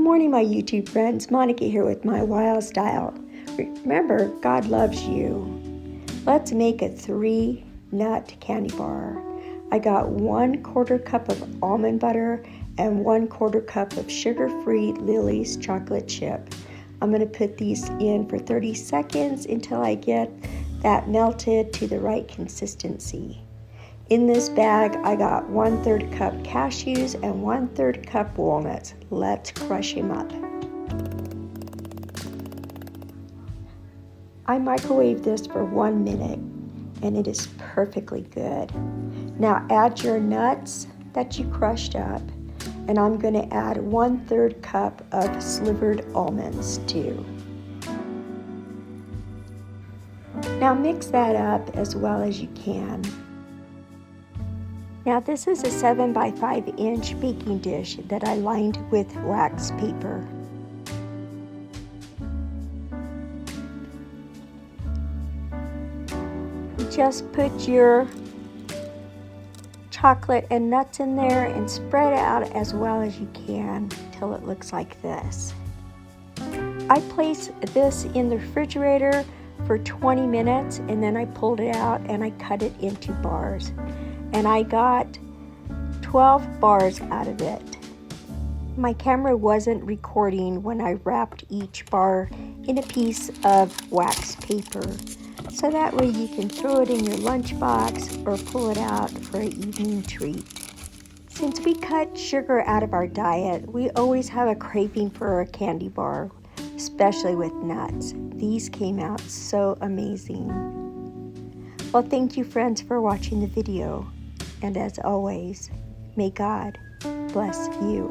morning, my YouTube friends. Monica here with MyWyoStyle. Remember, God loves you. Let's make a 3-nut candy bar. I got 1/4 cup of almond butter and 1/4 cup of sugar-free Lily's chocolate chip. I'm going to put these in for 30 seconds until I get that melted to the right consistency. In this bag, I got 1/3 cup cashews and 1/3 cup walnuts. Let's crush them up. I microwaved this for 1 minute and it is perfectly good. Now add your nuts that you crushed up, and I'm going to add 1/3 cup of slivered almonds too. Now mix that up as well as you can. Now this is a 7 by 5 inch baking dish that I lined with wax paper. Just put your chocolate and nuts in there and spread it out as well as you can till it looks like this. I placed this in the refrigerator for 20 minutes and then I pulled it out and I cut it into bars. And I got 12 bars out of it. My camera wasn't recording when I wrapped each bar in a piece of wax paper, so that way you can throw it in your lunchbox or pull it out for an evening treat. Since we cut sugar out of our diet, we always have a craving for a candy bar, especially with nuts. These came out so amazing. Well, thank you friends for watching the video. And as always, may God bless you.